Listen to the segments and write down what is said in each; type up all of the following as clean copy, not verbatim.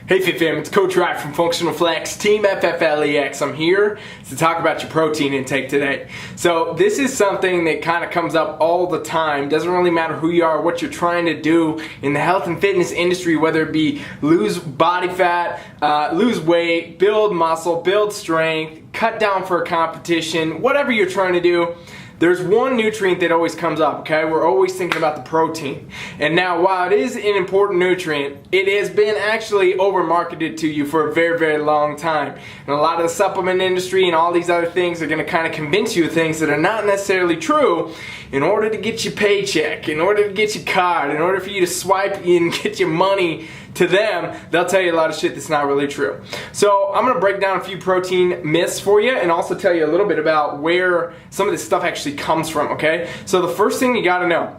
Hey Fit Fam, it's Coach Wright from Functional Flex, Team FFLEX. I'm here to talk about your protein intake today. So this is something that kind of comes up all the time. Doesn't really matter who you are, what you're trying to do in the health and fitness industry, whether it be lose body fat, lose weight, build muscle, build strength, cut down for a competition, whatever you're trying to do. There's one nutrient that always comes up, okay? We're always thinking about the protein. And now, while it is an important nutrient, it has been actually over-marketed to you for a very, very long time. And a lot of the supplement industry and all these other things are gonna kind of convince you of things that are not necessarily true in order to get your paycheck, in order to get your card, in order for you to swipe and get your money to them. They'll tell you a lot of shit that's not really true. So I'm gonna break down a few protein myths for you and also tell you a little bit about where some of this stuff actually comes from, okay? So the first thing you gotta know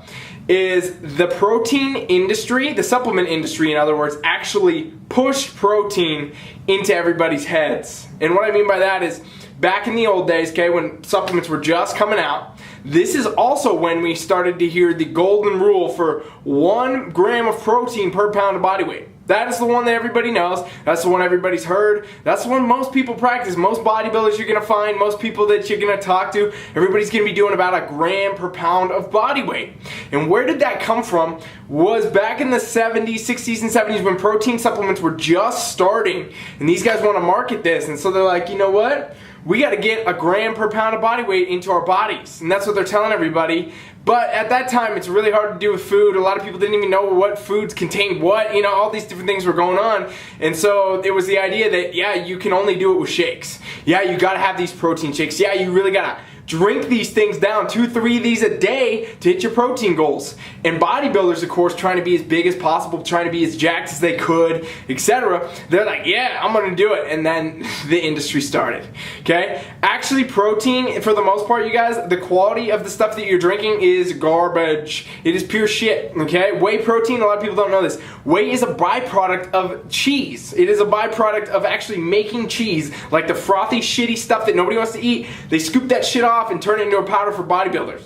is the protein industry, the supplement industry in other words, actually pushed protein into everybody's heads. And what I mean by that is back in the old days, okay, when supplements were just coming out, this is also when we started to hear the golden rule for 1 gram of protein per pound of body weight. That is the one that everybody knows. That's the one everybody's heard. That's the one most people practice. Most bodybuilders you're gonna find, most people that you're gonna talk to, everybody's gonna be doing about 1 gram per pound of body weight. And where did that come from? Was back in the 70s, 60s, and 70s when protein supplements were just starting. And these guys wanna market this. And so they're like, you know what? We got to get 1 gram per pound of body weight into our bodies. And that's what they're telling everybody. But at that time, it's really hard to do with food. A lot of people didn't even know what foods contained what. You know, all these different things were going on. And so it was the idea that, yeah, you can only do it with shakes. Yeah, you got to have these protein shakes. Yeah, you really got to drink these things down, 2-3 of these a day to hit your protein goals. And bodybuilders, of course, trying to be as big as possible, trying to be as jacked as they could, etc. They're like, yeah, I'm gonna do it. And then the industry started, okay? Actually, protein, for the most part, you guys, the quality of the stuff that you're drinking is garbage. It is pure shit, okay? Whey protein, a lot of people don't know this. Whey is a byproduct of cheese. It is a byproduct of actually making cheese, like the frothy, shitty stuff that nobody wants to eat. They scoop that shit off and turn it into a powder for bodybuilders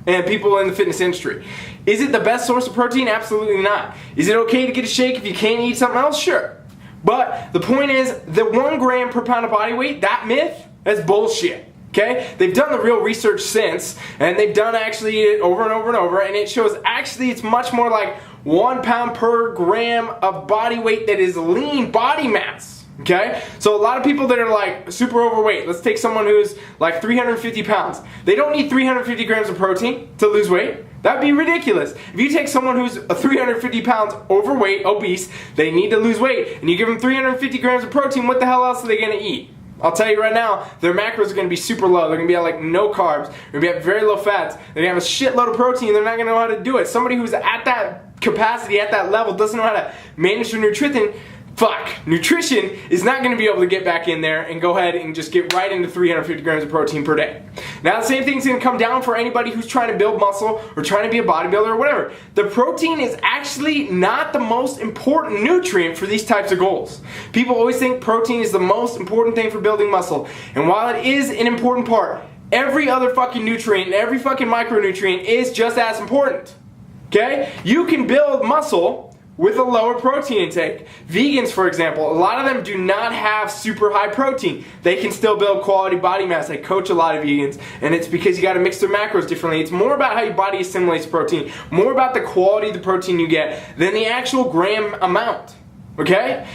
and people in the fitness industry. Is it the best source of protein? Absolutely not. Is it okay to get a shake if you can't eat something else? Sure. But the point is, the 1 gram per pound of body weight, that myth, that's bullshit. Okay? They've done the real research since, and they've done actually it over and over and over, and it shows actually it's much more like 1 pound per gram of body weight that is lean body mass. Okay? So a lot of people that are like super overweight, let's take someone who's like 350 pounds. They don't need 350 grams of protein to lose weight. That'd be ridiculous. If you take someone who's 350 pounds overweight, obese, they need to lose weight, and you give them 350 grams of protein, what the hell else are they gonna eat? I'll tell you right now, their macros are going to be super low. They're going to be at like no carbs. They're going to be at very low fats. They're going to have a shitload of protein. They're not going to know how to do it. Somebody who's at that capacity, at that level, doesn't know how to manage their nutrition is not going to be able to get back in there and go ahead and just get right into 350 grams of protein per day. Now the same thing's going to come down for anybody who's trying to build muscle or trying to be a bodybuilder or whatever. The protein is actually not the most important nutrient for these types of goals. People always think protein is the most important thing for building muscle. And while it is an important part, every other fucking nutrient and every fucking micronutrient is just as important. Okay? You can build muscle with a lower protein intake. Vegans, for example, a lot of them do not have super high protein. They can still build quality body mass. I coach a lot of vegans, and it's because you gotta mix their macros differently. It's more about how your body assimilates protein, more about the quality of the protein you get than the actual gram amount, okay?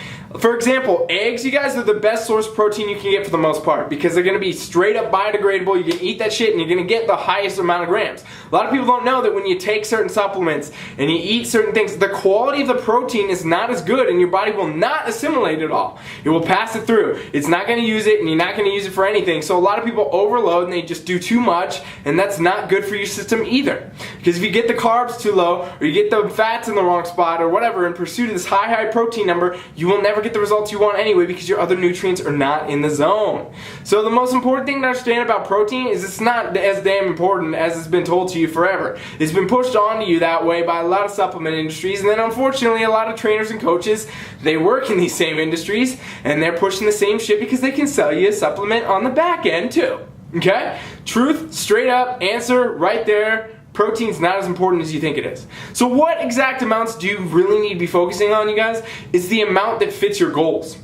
For example, eggs, you guys, are the best source of protein you can get for the most part because they're going to be straight up biodegradable. You can eat that shit and you're going to get the highest amount of grams. A lot of people don't know that when you take certain supplements and you eat certain things, the quality of the protein is not as good and your body will not assimilate it all. It will pass it through. It's not going to use it and you're not going to use it for anything. So a lot of people overload and they just do too much, and that's not good for your system either. Because if you get the carbs too low or you get the fats in the wrong spot or whatever in pursuit of this high protein number, you will never get the results you want anyway because your other nutrients are not in the zone. So the most important thing to understand about protein is it's not as damn important as it's been told to you forever. It's been pushed onto you that way by a lot of supplement industries, and then unfortunately a lot of trainers and coaches, they work in these same industries and they're pushing the same shit because they can sell you a supplement on the back end too. Okay? Truth, straight up, answer right there. protein's not as important as you think it is. So what exact amounts do you really need to be focusing on, you guys? Is the amount that fits your goals.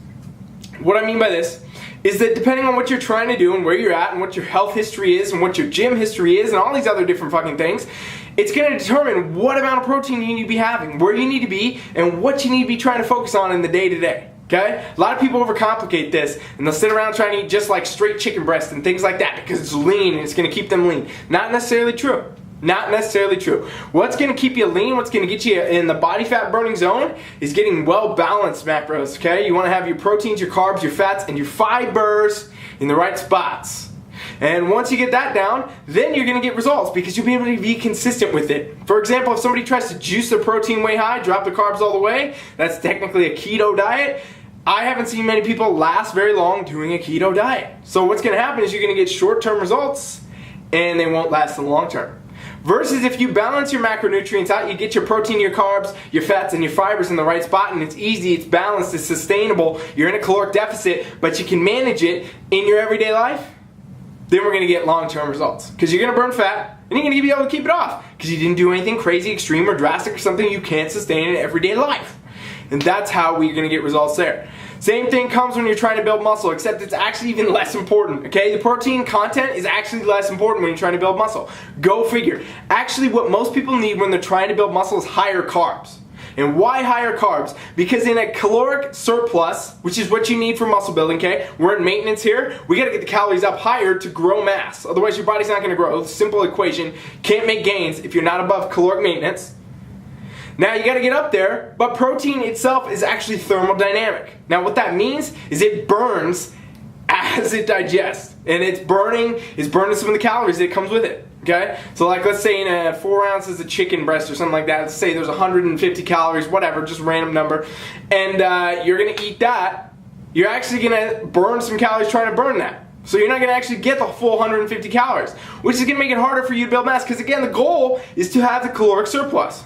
What I mean by this is that depending on what you're trying to do and where you're at and what your health history is and what your gym history is and all these other different fucking things, it's going to determine what amount of protein you need to be having, where you need to be, and what you need to be trying to focus on in the day-to-day. Okay? A lot of people overcomplicate this and they'll sit around trying to eat just like straight chicken breast and things like that because it's lean and it's going to keep them lean. Not necessarily true. Not necessarily true. What's going to keep you lean, what's going to get you in the body fat burning zone is getting well balanced macros, okay? You want to have your proteins, your carbs, your fats, and your fibers in the right spots. And once you get that down, then you're going to get results because you'll be able to be consistent with it. For example, if somebody tries to juice their protein way high, drop the carbs all the way, that's technically a keto diet. I haven't seen many people last very long doing a keto diet. So what's going to happen is you're going to get short-term results and they won't last in the long term. Versus if you balance your macronutrients out, you get your protein, your carbs, your fats, and your fibers in the right spot, and it's easy, it's balanced, it's sustainable, you're in a caloric deficit, but you can manage it in your everyday life, then we're going to get long-term results. Because you're going to burn fat, and you're going to be able to keep it off. Because you didn't do anything crazy, extreme, or drastic, or something you can't sustain in everyday life. And that's how we're going to get results there. Same thing comes when you're trying to build muscle, except it's actually even less important, okay? The protein content is actually less important when you're trying to build muscle. Go figure. Actually, what most people need when they're trying to build muscle is higher carbs. And why higher carbs? Because in a caloric surplus, which is what you need for muscle building, okay? We're in maintenance here. We gotta get the calories up higher to grow mass. Otherwise, your body's not gonna grow. Simple equation. Can't make gains if you're not above caloric maintenance. Now you gotta get up there, but protein itself is actually thermodynamic. Now what that means is it burns as it digests. And it's burning some of the calories that comes with it. Okay? So like let's say in a 4 ounces of chicken breast or something like that, let's say there's 150 calories, whatever, just a random number, and you're gonna eat that, you're actually gonna burn some calories trying to burn that. So you're not gonna actually get the full 150 calories, which is gonna make it harder for you to build mass, because again, the goal is to have the caloric surplus.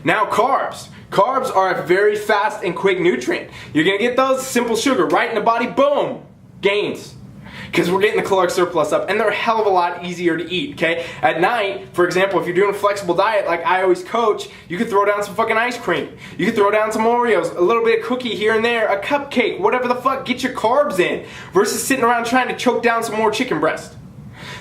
Now carbs. Carbs are a very fast and quick nutrient. You're going to get those, simple sugar, right in the body, boom, gains. Because we're getting the caloric surplus up, and they're a hell of a lot easier to eat, okay? At night, for example, if you're doing a flexible diet like I always coach, you could throw down some fucking ice cream. You could throw down some Oreos, a little bit of cookie here and there, a cupcake, whatever the fuck, get your carbs in, versus sitting around trying to choke down some more chicken breast.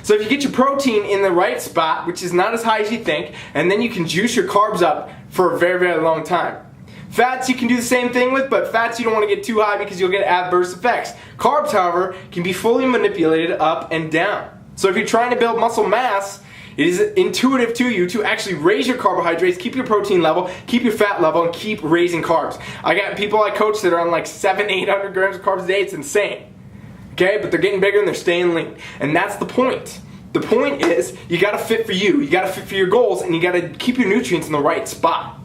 So if you get your protein in the right spot, which is not as high as you think, and then you can juice your carbs up for a very, very long time. Fats you can do the same thing with, but fats you don't want to get too high because you'll get adverse effects. Carbs, however, can be fully manipulated up and down. So if you're trying to build muscle mass, it is intuitive to you to actually raise your carbohydrates, keep your protein level, keep your fat level, and keep raising carbs. I got people I coach that are on like 700-800 grams of carbs a day. It's insane. Okay, but they're getting bigger and they're staying lean. And that's the point. The point is, you gotta fit for you, you gotta fit for your goals, and you gotta keep your nutrients in the right spot.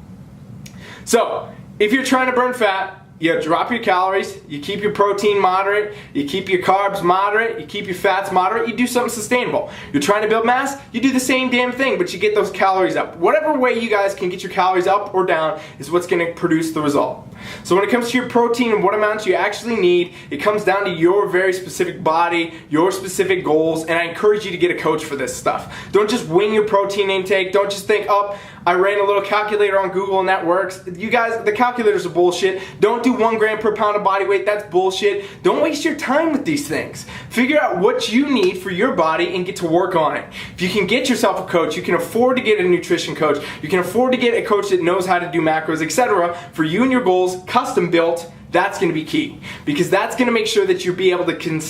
So, if you're trying to burn fat, you drop your calories, you keep your protein moderate, you keep your carbs moderate, you keep your fats moderate, you do something sustainable. You're trying to build mass, you do the same damn thing, but you get those calories up. Whatever way you guys can get your calories up or down is what's going to produce the result. So when it comes to your protein and what amounts you actually need, it comes down to your very specific body, your specific goals, and I encourage you to get a coach for this stuff. Don't just wing your protein intake. Don't just think, oh, I ran a little calculator on Google and that works. You guys, the calculators are bullshit. Don't do 1 gram per pound of body weight. That's bullshit. Don't waste your time with these things. Figure out what you need for your body and get to work on it. If you can get yourself a coach, you can afford to get a nutrition coach. You can afford to get a coach that knows how to do macros, etc. for you and your goals, custom built. That's going to be key, because that's going to make sure that you'll be able to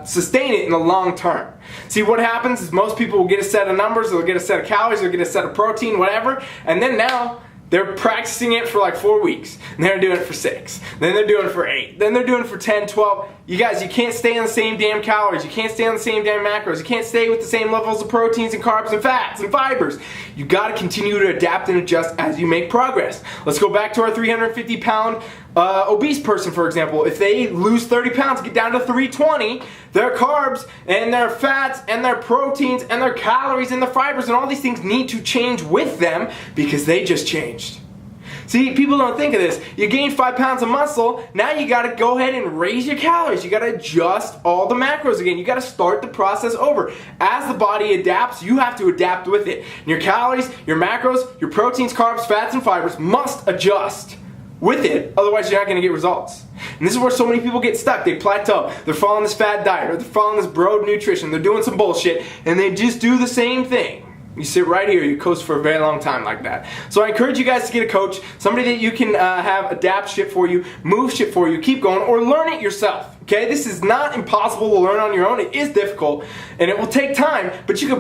sustain it in the long term. See, what happens is most people will get a set of numbers, they'll get a set of calories, they'll get a set of protein, whatever, and then now they're practicing it for like 4 weeks, and they're doing it for 6, then they're doing it for 8, then they're doing it for 10, 12. You guys, you can't stay on the same damn calories, you can't stay on the same damn macros, you can't stay with the same levels of proteins and carbs and fats and fibers. You got to continue to adapt and adjust as you make progress. Let's go back to our 350-pound obese person, for example. If they lose 30 pounds, get down to 320, their carbs and their fats and their proteins and their calories and the fibers and all these things need to change with them, because they just changed. See, people don't think of this. You gain 5 pounds of muscle, now you gotta go ahead and raise your calories. You gotta adjust all the macros again. You gotta start the process over. As the body adapts, you have to adapt with it. And your calories, your macros, your proteins, carbs, fats, and fibers must adjust with it, otherwise you're not gonna get results. And this is where so many people get stuck. They plateau. They're following this fad diet, or they're following this bro nutrition. They're doing some bullshit, and they just do the same thing. You sit right here, you coast for a very long time like that. So I encourage you guys to get a coach, somebody that you can have adapt shit for you, move shit for you, keep going, or learn it yourself. Okay, this is not impossible to learn on your own. It is difficult, and it will take time, but you can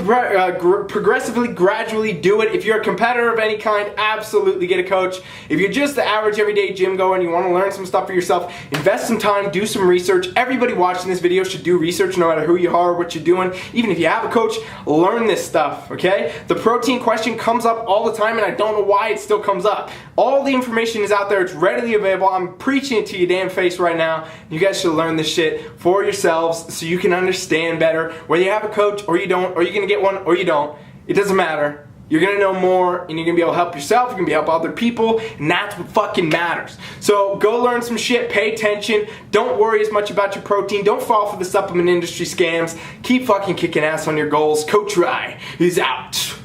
progressively, gradually do it. If you're a competitor of any kind, absolutely get a coach. If you're just the average everyday gym goer and you want to learn some stuff for yourself, invest some time, do some research. Everybody watching this video should do research no matter who you are or what you're doing. Even if you have a coach, learn this stuff, okay? The protein question comes up all the time, and I don't know why it still comes up. All the information is out there. It's readily available. I'm preaching it to your damn face right now. You guys should learn this shit for yourselves so you can understand better. Whether you have a coach or you don't, or you're gonna get one or you don't, it doesn't matter. You're gonna know more, and you're gonna be able to help yourself, you're gonna be able to help other people, and that's what fucking matters. So go learn some shit, pay attention, don't worry as much about your protein, don't fall for the supplement industry scams, keep fucking kicking ass on your goals. Coach Rye is out.